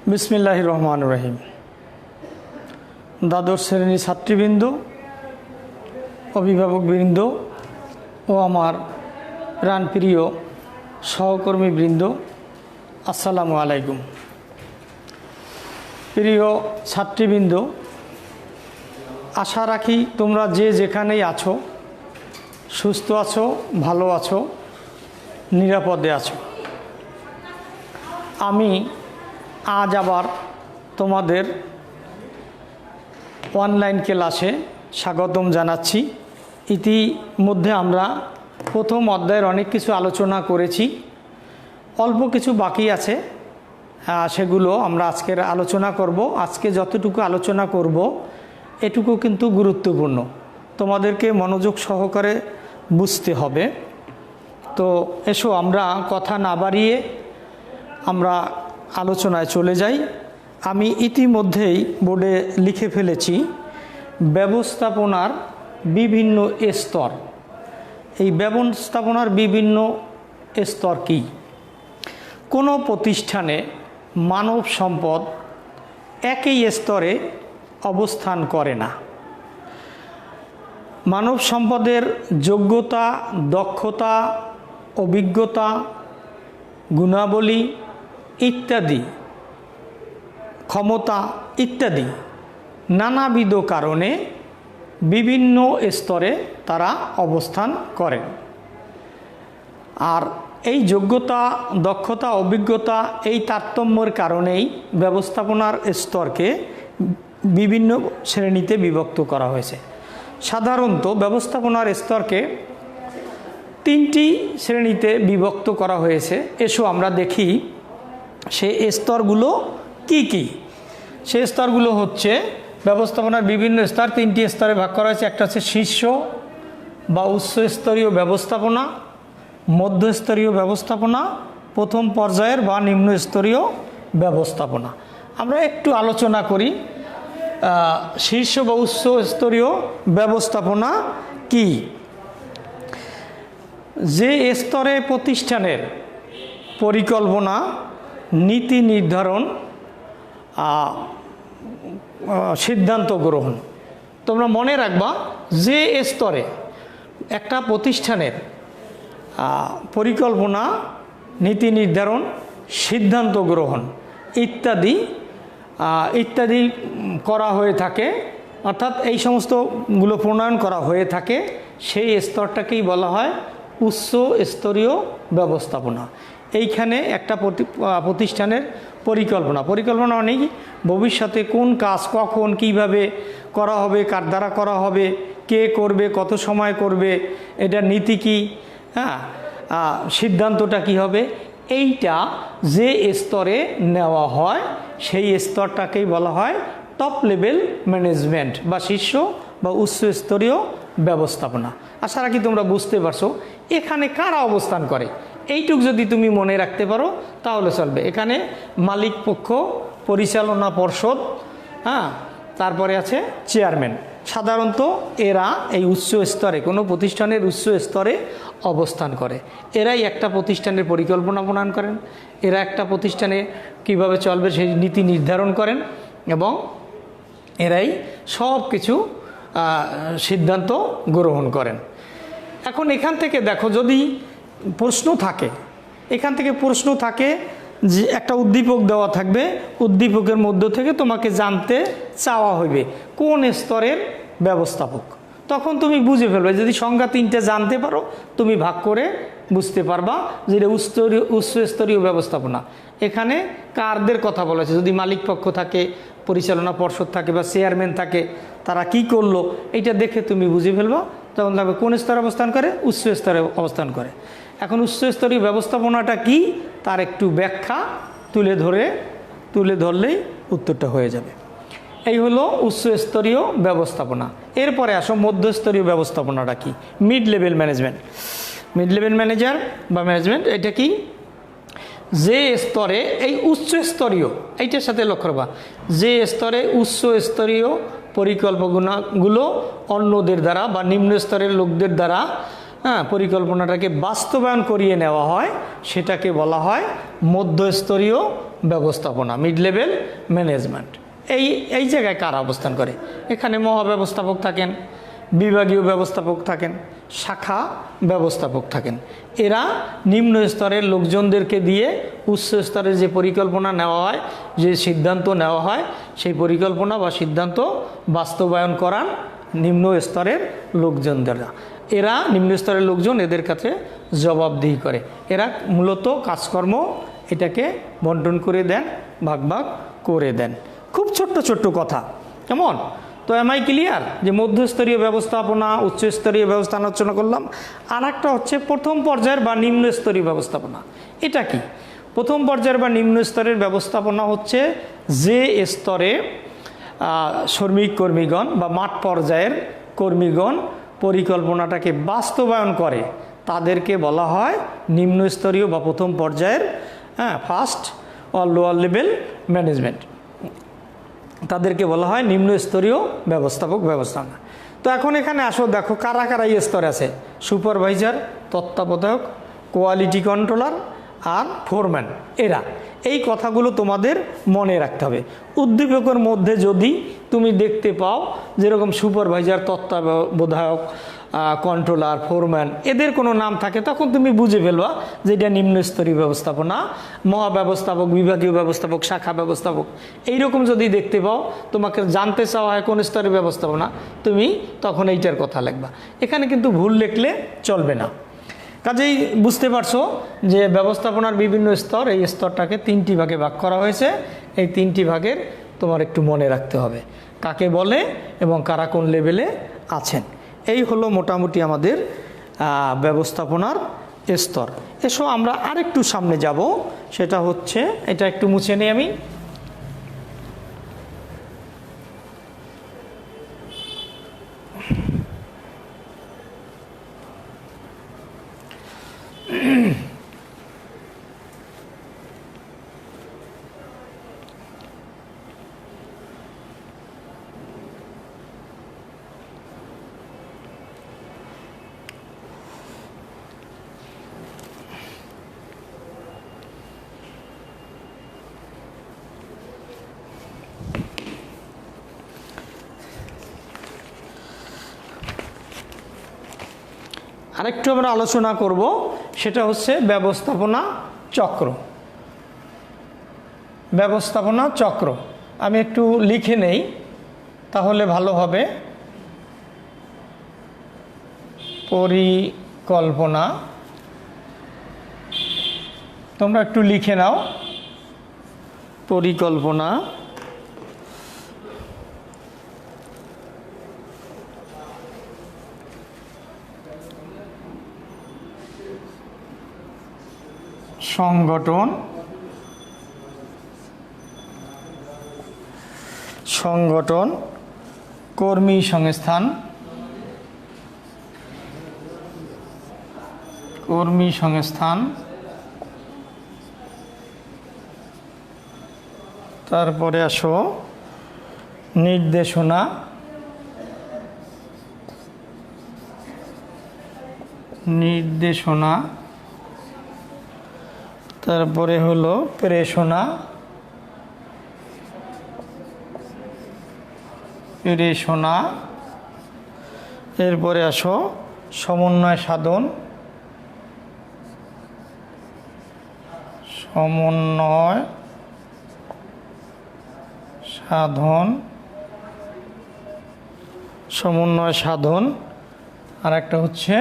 বিসমিল্লাহির রহমানির রহিম। দ্বাদশ শ্রেণীর ছাত্রীবৃন্দ, অভিভাবকবৃন্দ ও আমার প্রাণপ্রিয় সহকর্মীবৃন্দ, আসসালামু আলাইকুম। প্রিয় ছাত্রীবৃন্দ, আশা রাখি তোমরা যে যেখানেই আছো সুস্থ আছো, ভালো আছো, নিরাপদে আছো। আমি আজ আবার তোমাদের অনলাইন ক্লাসে স্বাগতম জানাচ্ছি। ইতিমধ্যে আমরা প্রথম অধ্যায়ের অনেক কিছু আলোচনা করেছি, অল্প কিছু বাকি আছে, সেগুলো আমরা আজকের আলোচনা করব। আজকে যতটুকু আলোচনা করব এটুকু কিন্তু গুরুত্বপূর্ণ, তোমাদেরকে মনোযোগ সহকারে বুঝতে হবে। তো এসো আমরা কথা না বাড়িয়ে আমরা আলোচনায় চলে যাই। আমি ইতিমধ্যেই বোর্ডে লিখে ফেলেছি ব্যবস্থাপনার বিভিন্ন স্তর। এই ব্যবস্থাপনার বিভিন্ন স্তর কি? কোনো প্রতিষ্ঠানে মানব সম্পদ একই স্তরে অবস্থান করে না। মানব সম্পদের যোগ্যতা, দক্ষতা, অভিজ্ঞতা, গুণাবলী ইত্যাদি, ক্ষমতা ইত্যাদি নানাবিধ কারণে বিভিন্ন স্তরে তারা অবস্থান করে। আর এই যোগ্যতা, দক্ষতা, অভিজ্ঞতা এই তারতম্যের কারণেই ব্যবস্থাপনার স্তরকে বিভিন্ন শ্রেণীতে বিভক্ত করা হয়েছে। সাধারণত ব্যবস্থাপনার স্তরকে তিনটি শ্রেণীতে বিভক্ত করা হয়েছে। এসো আমরা দেখি সে স্তরগুলো কি কি। সে স্তরগুলো হচ্ছে ব্যবস্থাপনার বিভিন্ন স্তর, তিনটি স্তরে ভাগ করা হয়েছে। একটা হচ্ছে শীর্ষ বা উচ্চ স্তরীয় ব্যবস্থাপনা, মধ্যস্তরীয় ব্যবস্থাপনা, প্রথম পর্যায়ের বা নিম্ন স্তরীয় ব্যবস্থাপনা। আমরা একটু আলোচনা করি শীর্ষ বা উচ্চ স্তরীয় ব্যবস্থাপনা কি। যে স্তরে প্রতিষ্ঠানের পরিকল্পনা, নীতি নির্ধারণ, সিদ্ধান্ত গ্রহণ। তোমরা মনে রাখবা, যে স্তরে একটা প্রতিষ্ঠানের পরিকল্পনা, নীতি নির্ধারণ, সিদ্ধান্ত গ্রহণ ইত্যাদি ইত্যাদি করা হয়ে থাকে, অর্থাৎ এই সমস্তগুলো প্রণয়ন করা হয়ে থাকে, সেই স্তরটাকেই বলা হয় উচ্চ স্তরীয় ব্যবস্থাপনা। এইখানে একটা প্রতিষ্ঠানের পরিকল্পনা অনেক ভবিষ্যতে কোন কাজ কখন কিভাবে করা হবে, কার দ্বারা করা হবে, কে করবে, কত সময় করবে, এটা নীতি কি, সিদ্ধান্তটা কি হবে, এইটা যে স্তরে নেওয়া হয় সেই স্তরটাকেই বলা হয় টপ লেভেল ম্যানেজমেন্ট বা শীর্ষ বা উচ্চ স্তরীয় ব্যবস্থাপনা। আশা রাখি তোমরা বুঝতে পারছো এখানে কারা অবস্থান করে। এইটুক যদি তুমি মনে রাখতে পারো তাহলে চলবে। এখানে মালিক পক্ষ, পরিচালনা পর্ষদ, তারপরে আছে চেয়ারম্যান। সাধারণত এরা এই উচ্চ স্তরে, কোনো প্রতিষ্ঠানের উচ্চ স্তরে অবস্থান করে। এরাই একটা প্রতিষ্ঠানের পরিকল্পনা প্রণয়ন করেন, এরা একটা প্রতিষ্ঠানে কিভাবে চলবে সেই নীতি নির্ধারণ করেন এবং এরাই সব কিছু সিদ্ধান্ত গ্রহণ করেন। এখন এখান থেকে দেখো, যদি প্রশ্ন থাকে, এখান থেকে প্রশ্ন থাকে যে একটা উদ্দীপক দেওয়া থাকবে, উদ্দীপকের মধ্য থেকে তোমাকে জানতে চাওয়া হইবে কোন স্তরের ব্যবস্থাপক। তখন তুমি বুঝে ফেলবে, যদি সংজ্ঞা তিনটে জানতে পারো তুমি ভাগ করে বুঝতে পারবা যে এটা উচ্চ স্তরীয় ব্যবস্থাপনা। এখানে কারদের কথা বলা হয়েছে, যদি মালিক পক্ষ থাকে, পরিচালনা পর্ষদ থাকে বা চেয়ারম্যান থাকে, তারা কি করলো এইটা দেখে তুমি বুঝে ফেলবা। তখন দেখবে কোন স্তরে অবস্থান করে, উচ্চ স্তরে অবস্থান করে। এখন উচ্চ স্তরীয় ব্যবস্থাপনাটা কি তার একটু ব্যাখ্যা তুলে ধরলেই উত্তরটা হয়ে যাবে। এই হলো উচ্চ স্তরীয় ব্যবস্থাপনা। এরপরে আসো মধ্যস্তরীয় ব্যবস্থাপনাটা কি, mid level management. Mid level manager বা ম্যানেজমেন্ট এটা কি? যে স্তরে এই উচ্চ স্তরীয়, এইটার সাথে লক্ষ্য রাখবা, যে স্তরে উচ্চ স্তরীয় পরিকল্পনাগুলো অন্যদের দ্বারা বা নিম্ন স্তরের লোকদের দ্বারা পরিকল্পনাটাকে বাস্তবায়ন করিয়ে নেওয়া হয়, সেটাকে বলা হয় মধ্যস্তরীয় ব্যবস্থাপনা, মিড লেভেল ম্যানেজমেন্ট। এই এই জায়গায় কারা অবস্থান করে? এখানে মহাব্যবস্থাপক থাকেন, বিভাগীয় ব্যবস্থাপক থাকেন, শাখা ব্যবস্থাপক থাকেন। এরা নিম্ন স্তরের লোকজনদেরকে দিয়ে উচ্চ স্তরের যে পরিকল্পনা নেওয়া হয়, যে সিদ্ধান্ত নেওয়া হয়, সেই পরিকল্পনা বা সিদ্ধান্ত বাস্তবায়ন করান নিম্ন স্তরের লোকজনদেরা। এরা নিম্ন স্তরের লোকজন এদের কাছে জবাবদিহি করে। এরা মূলত কাজকর্ম এটাকে বন্টন করে দেন, ভাগ ভাগ করে দেন। খুব ছোট্ট ছোট্ট কথা, কেমন? তো এমআই ক্লিয়ার যে মধ্যস্তরীয় ব্যবস্থাপনা, উচ্চস্তরীয় ব্যবস্থা আলোচনা করলাম। আর একটা হচ্ছে প্রথম পর্যায়ের বা নিম্ন স্তরীয় ব্যবস্থাপনা। এটা কি? প্রথম পর্যায়ের বা নিম্ন স্তরের ব্যবস্থাপনা হচ্ছে যে স্তরে শ্রমিক কর্মীগণ বা মাঠ পর্যায়ের কর্মীগণ পরিকল্পনাটাকে বাস্তবায়ন করে, তাদেরকে বলা হয় নিম্নস্তরীয় বা প্রথম পর্যায়ের first or lower level management. তাদেরকে বলা হয় নিম্নস্তরীয় ব্যবস্থাপক ব্যবস্থাপনা। তো এখন এখানে আসো, দেখো কারা কারা এই স্তরে আছে। সুপারভাইজার, তত্ত্বাবধায়ক, কোয়ালিটি কন্ট্রোলার আর ফোরম্যান। এরা এই কথাগুলো তোমাদের মনে রাখতে হবে। উদ্দীপকের মধ্যে যদি তুমি দেখতে পাও যেরকম সুপারভাইজার, তত্ত্বাবধায়ক, কন্ট্রোলার, ফোরম্যান, এদের কোনো নাম থাকে, তখন তুমি বুঝে ফেলবা যে এটা নিম্নস্তরীয় ব্যবস্থাপনা। মহাব্যবস্থাপক, বিভাগীয় ব্যবস্থাপক, শাখা ব্যবস্থাপক, এইরকম যদি দেখতে পাও, তোমাকে জানতে চাওয়া হয় কোন স্তরের ব্যবস্থাপনা, তুমি তখন এইটার কথা লিখবা। এখানে কিন্তু ভুল লিখলে চলবে না। কাজেই বুঝতে পারছো যে ব্যবস্থাপনার বিভিন্ন স্তর, এই স্তরটাকে 3টি ভাগে ভাগ করা হয়েছে। এই 3টি ভাগের তোমার একটু মনে রাখতে হবে কাকে বলে এবং কারা কোন লেভেলে আছেন। এই হলো মোটামুটি আমাদের ব্যবস্থাপনার স্তর। এসো আমরা আরেকটু সামনে যাব, সেটা হচ্ছে, এটা একটু মুছে নিই আমি। আরেকটু আমরা আলোচনা করব, সেটা হচ্ছে ব্যবস্থাপনা চক্র। ব্যবস্থাপনা চক্র আমি একটু লিখে নেই, তাহলে ভালো হবে। পরিকল্পনা, তোমরা একটু লিখে নাও। পরিকল্পনা, সংগঠন, কর্মী সংস্থান, তারপরে আসো নির্দেশনা, তারপরে হলো প্রেরণা, এরপরে আসো সমন্বয় সাধন, সমন্বয় সাধন, আর একটা হচ্ছে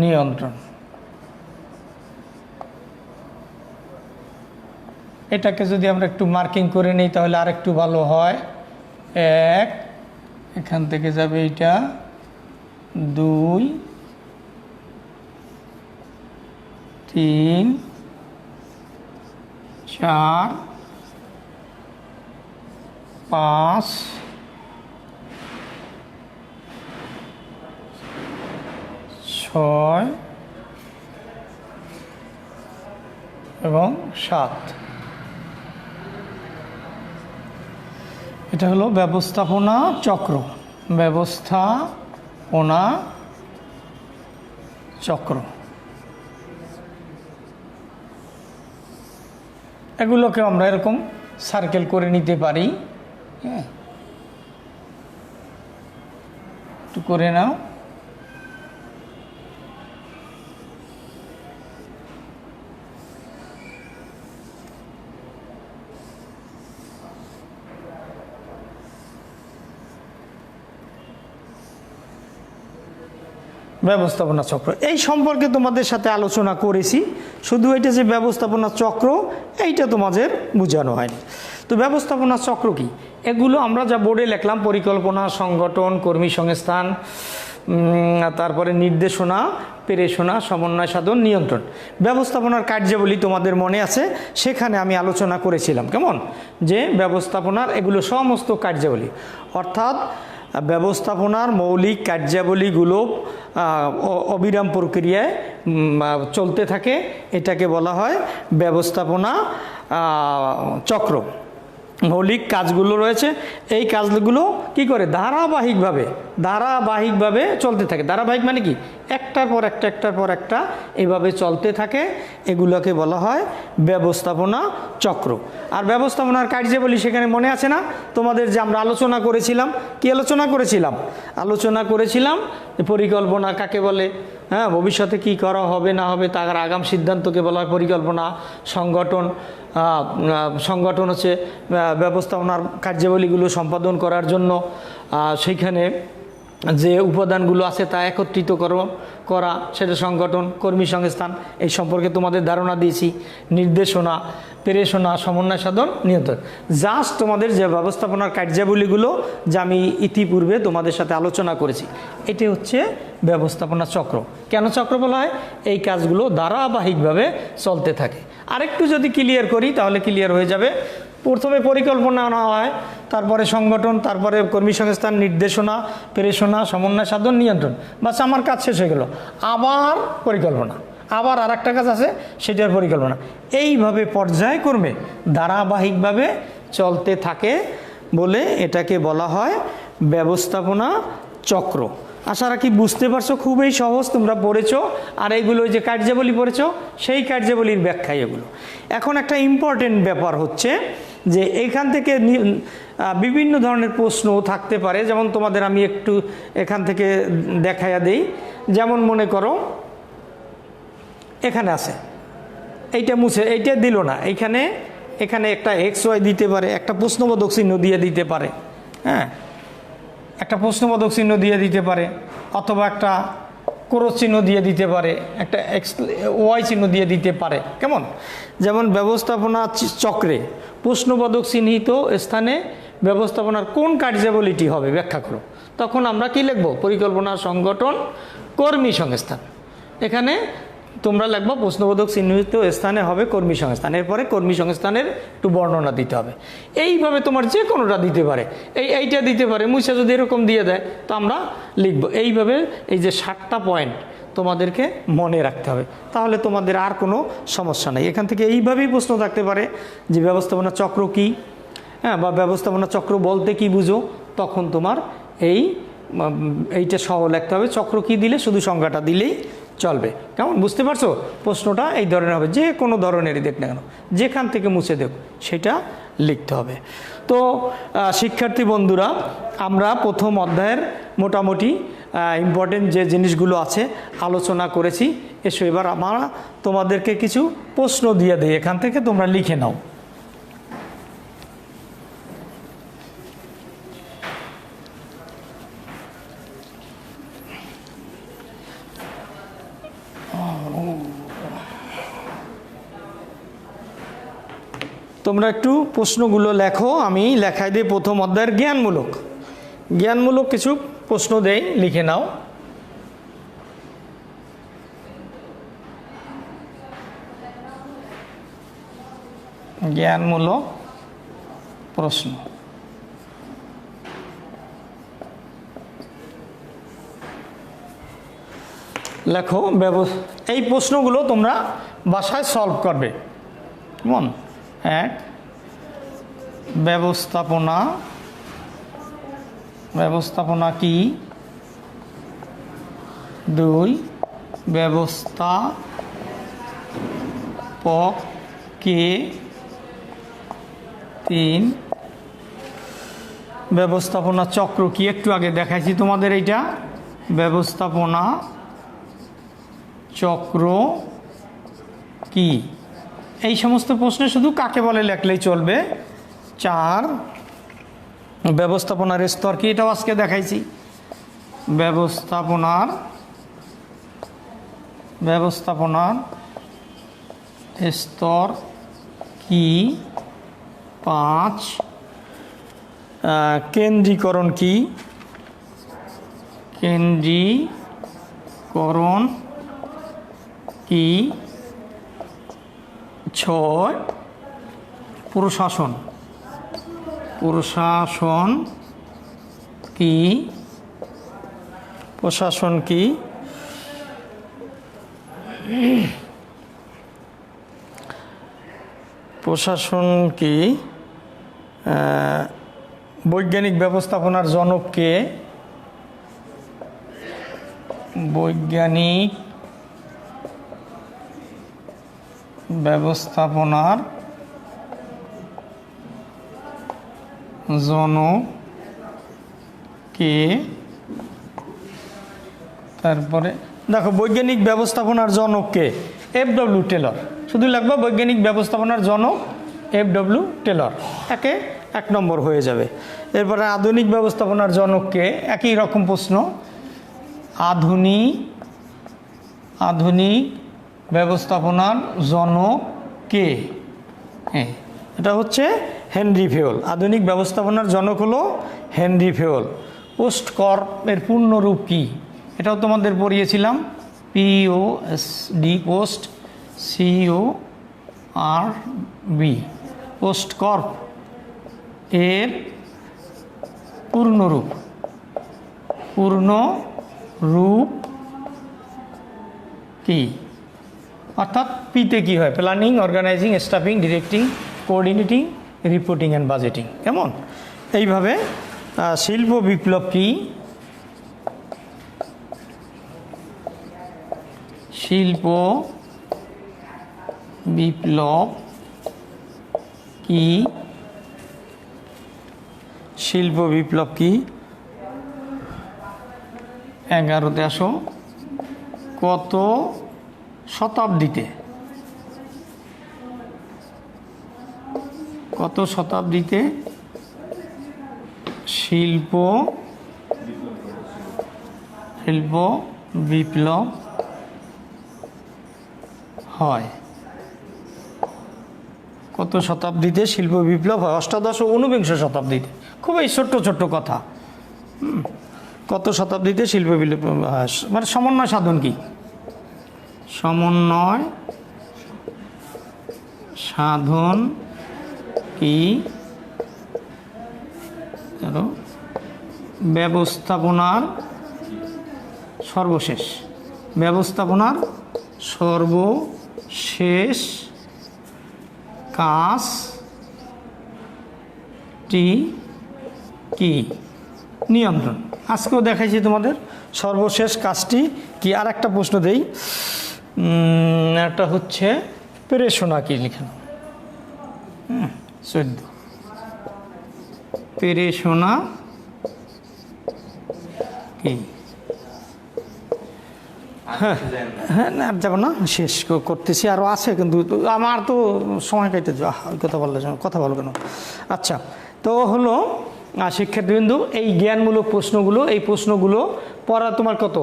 নিয়ন্ত্রণ। এটাকে যদি আমরা একটু মার্কিং করে নিই তাহলে আর একটু ভালো হয়। 1, এখান থেকে যাবে এইটা, 2, 3, 4, 5, 6 এবং 7। এটা হলো ব্যবস্থাপনা চক্র। এগুলোকে আমরা এরকম সার্কেল করে নিতে পারি। হ্যাঁ, একটু করে নাও। ব্যবস্থাপনা চক্র এই সম্পর্কে তোমাদের সাথে আলোচনা করেছি, শুধু এটা যে ব্যবস্থাপনা চক্র এইটা তোমাদের বোঝানো হয়নি। তো ব্যবস্থাপনা চক্র কি, এগুলো আমরা যা বোর্ডে লিখলাম, পরিকল্পনা, সংগঠন, কর্মী সংস্থান, তারপরে নির্দেশনা, প্রেরণা, সমন্বয় সাধন, নিয়ন্ত্রণ। ব্যবস্থাপনার কার্যাবলী তোমাদের মনে আছে, সেখানে আমি আলোচনা করেছিলাম কেমন, যে ব্যবস্থাপনার এগুলো সমস্ত কার্যাবলী, অর্থাৎ ব্যবস্থাপনার মৌলিক কার্যাবলীগুলো অবিরাম প্রক্রিয়ায় চলতে থাকে, এটাকে বলা হয় ব্যবস্থাপনা চক্র। মৌলিক কাজগুলো রয়েছে, এই কাজগুলো কি করে ধারাবাহিকভাবে চলতে থাকে। ধারাবাহিক মানে কি, একটার পর একটা এভাবে চলতে থাকে, এগুলোকে বলা হয় ব্যবস্থাপনা চক্র। আর ব্যবস্থাপনার কার্যাবলী সেখানে মনে আছে না তোমাদের, যে আমরা আলোচনা করেছিলাম, কি আলোচনা করেছিলাম পরিকল্পনা কাকে বলে, হ্যাঁ, ভবিষ্যতে কি করা হবে না হবে তার আগাম সিদ্ধান্তকে বলা হয় পরিকল্পনা। সংগঠন হচ্ছে ব্যবস্থাপনার কার্যাবলীগুলো সম্পাদন করার জন্য সেইখানে যে উপাদানগুলো আছে তা একত্রিত করা, সেটা সংগঠন। কর্মী সংস্থান এই সম্পর্কে তোমাদের ধারণা দিয়েছি। নির্দেশনা, প্রেরণা, সমন্বয় সাধন, নিয়ন্ত্রণ। জাস্ট তোমাদের যে ব্যবস্থাপনার কার্যাবলীগুলো যা আমি ইতিপূর্বে তোমাদের সাথে আলোচনা করেছি, এটি হচ্ছে ব্যবস্থাপনা চক্র। কেন চক্র বলা হয়, এই কাজগুলো ধারাবাহিকভাবে চলতে থাকে। আরেকটু যদি ক্লিয়ার করি তাহলে ক্লিয়ার হয়ে যাবে। প্রথমে পরিকল্পনা নেওয়া হয়, তারপরে সংগঠন, তারপরে কর্মী সংস্থান, নির্দেশনা, প্রেরণা, সমন্বয় সাধন, নিয়ন্ত্রণ। বাস, আমার কাজ শেষ হয়ে গেল। আবার পরিকল্পনা, আবার আর একটা কাজ আছে, সেটার পরিকল্পনা। এইভাবে পর্যায়ক্রমে ধারাবাহিকভাবে চলতে থাকে বলে এটাকে বলা হয় ব্যবস্থাপনা চক্র। আশা রাখি বুঝতে পারছো, খুবই সহজ, তোমরা পড়েছো। আর এইগুলো যে কার্যাবলী পড়েছো, সেই কার্যাবলীর ব্যাখ্যায় এগুলো। এখন একটা ইম্পর্টেন্ট ব্যাপার হচ্ছে যে এইখান থেকে বিভিন্ন ধরনের প্রশ্ন থাকতে পারে। যেমন তোমাদের আমি একটু এখান থেকে দেখাইয়া দেই। যেমন মনে করো এখানে আছে, এইটা মুছে, এইটা দিল না, এখানে একটা XY দিতে পারে, একটা প্রশ্নবোধক চিহ্ন দিয়ে দিতে পারে, হ্যাঁ, একটা প্রশ্নবোধক চিহ্ন দিয়ে দিতে পারে, অথবা একটা ক্রস চিহ্ন দিয়ে দিতে পারে, একটা Y চিহ্ন দিয়ে দিতে পারে। কেমন, যেমন ব্যবস্থাপনা চক্রে প্রশ্নবোধক চিহ্নিত স্থানে ব্যবস্থাপনার কোন কার্যাবলীটি হবে ব্যাখ্যা করো। তখন আমরা কি লিখব, পরিকল্পনা, সংগঠন, কর্মী সংস্থান। এখানে তোমরা লিখবা প্রশ্নবোধক চিহ্নিত স্থানে হবে কর্মী সংস্থান। এরপরে কর্মী সংস্থানের একটু বর্ণনা দিতে হবে। এইভাবে তোমার যে কোনোটা দিতে পারে, এইটা দিতে পারে, মুছে যদি এরকম দিয়ে দেয় তো আমরা লিখব। এইভাবে এই যে 7টা পয়েন্ট তোমাদেরকে মনে রাখতে হবে, তাহলে তোমাদের আর কোনো সমস্যা নেই। এখান থেকে এইভাবেই প্রশ্ন থাকতে পারে যে ব্যবস্থাপনা চক্র কি, হ্যাঁ, বা ব্যবস্থাপনা চক্র বলতে কি বুঝো। তখন তোমার এইটা সহ লিখতে হবে। চক্র কি দিলে শুধু সংজ্ঞাটা দিলেই চলবে। কেমন, বুঝতে পারছো? প্রশ্নটা এই ধরনের হবে, যে কোনো ধরনেরই দেখ না কেন, যেখান থেকে মুছে দেব সেটা লিখতে হবে। তো শিক্ষার্থী বন্ধুরা, আমরা প্রথম অধ্যায়ের মোটামুটি ইম্পর্টেন্ট যে জিনিসগুলো আছে আলোচনা করেছি। এসো এবার আমরা তোমাদেরকে কিছু প্রশ্ন দিয়ে দিই, এখান থেকে তোমরা লিখে নাও। তোমরা একটু প্রশ্নগুলো লেখো, আমি লেখাই দিই। প্রথম অধ্যায়ের জ্ঞানমূলক কিছু প্রশ্ন দেই, লিখে নাও। জ্ঞানমূলক প্রশ্ন। লেখো। এই প্রশ্নগুলো তোমরা বাসায় সলভ করবে। কেমন, 1 ব্যবস্থাপনা কি, 2 ব্যবস্থাপক কে, 3 ব্যবস্থাপনা চক্র কি একটু আগে দেখাইছি তোমাদের, এইটা ব্যবস্থাপনা চক্র কি, এই সমস্ত প্রশ্নে শুধু কাকে বলে লেখলেই চলবে। 4 ব্যবস্থাপনার স্তর কি, এটাও আজকে দেখাইছি। ব্যবস্থাপনার স্তর কি। 5 কেন্দ্রীকরণ কি, কেন্দ্রীকরণ কি। 6 প্রশাসন কি, প্রশাসন কি। বৈজ্ঞানিক ব্যবস্থাপনার জনক কে, বৈজ্ঞানিক ব্যবস্থাপনার জনক কে। তারপরে দেখো বৈজ্ঞানিক ব্যবস্থাপনার জনক কে, এফ.ডব্লিউ. টেলর। শুধু লিখবা বৈজ্ঞানিক ব্যবস্থাপনার জনক এফ.ডব্লিউ. টেলর, একে 1 নম্বর হয়ে যাবে। এরপরে আধুনিক ব্যবস্থাপনার জনক কে, একই রকম প্রশ্ন। আধুনিক ব্যবস্থাপনার জনক কে, এটা হচ্ছে হেনরি ফেওল। আধুনিক ব্যবস্থাপনার জনক হলো হেনরি ফেওল। পোস্ট কর্প এর পূর্ণ রূপ কি, এটাও তোমাদের পড়িয়েছিলাম। POSD, post, CORP, post corp এর পূর্ণ রূপ কি, অর্থাৎ পিতে কি হয়, planning, organizing, staffing, directing, coordinating, reporting and budgeting. কেমন এইভাবে। শিল্প বিপ্লব কি, শিল্প বিপ্লব কি, শিল্প বিপ্লব কি। 11তে আসো, কত শতাব্দীতে, শিল্প বিপ্লব হয়, কত শতাব্দীতে শিল্প বিপ্লব হয়। অষ্টাদশ ও ঊনবিংশ শতাব্দীতে। খুবই ছোট্ট কথা। কত শতাব্দীতে শিল্প বিপ্লব হয়, মানে সমন্বয় সাধন কি, সমন্বয় সাধন কি। ব্যবস্থাপনার সর্বশেষ কাজটি কি, নিয়ন্ত্রণ। আজকেও দেখাইছি তোমাদের সর্বশেষ কাজটি কি। আর একটা প্রশ্ন দেই, একটা হচ্ছে প্রেষণা কি, লিখেন 14। প্রেষণা কি। হ্যাঁ না যাব না, শেষ করতেছি, আরও আছে কিন্তু আমার তো সময় কেটে যাওয়া, কথা বলো কেন। আচ্ছা, তো হলো শিক্ষার্থীবৃন্দ, এই জ্ঞানমূলক প্রশ্নগুলো, এই প্রশ্নগুলো পড়া তোমার কত,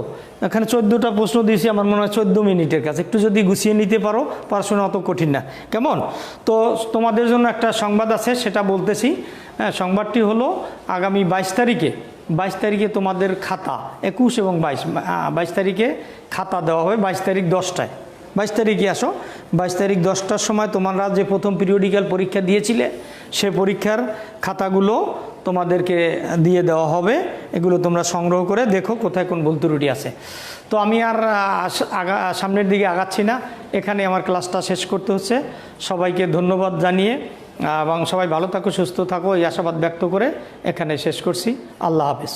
এখানে 14টা প্রশ্ন দিয়েছি, আমার মনে হয় 14 মিনিটের কাছে। একটু যদি গুছিয়ে নিতে পারো, পড়াশোনা অত কঠিন না। কেমন, তো তোমাদের জন্য একটা সংবাদ আছে, সেটা বলতেছি। সংবাদটি হলো আগামী 22 তারিখে তোমাদের খাতা, 21 এবং 22 তারিখে খাতা দেওয়া হবে। 22 তারিখ 10টায়, 22 তারিখে আসো। 22 তারিখ 10টার সময় তোমরা যে প্রথম পিরিয়ডিক্যাল পরীক্ষা দিয়েছিলে, সে পরীক্ষার খাতাগুলো তোমাদেরকে দিয়ে দেওয়া হবে। এগুলো তোমরা সংগ্রহ করে দেখো কোথায় কোন ভুল ত্রুটি আছে। তো আমি আর সামনের দিকে আগাচ্ছি না, এখানে আমার ক্লাসটা শেষ করতে হচ্ছে। সবাইকে ধন্যবাদ জানিয়ে এবং সবাই ভালো থাকো, সুস্থ থাকো, এই আশাবাদ ব্যক্ত করে এখানে শেষ করছি। আল্লাহ হাফেজ।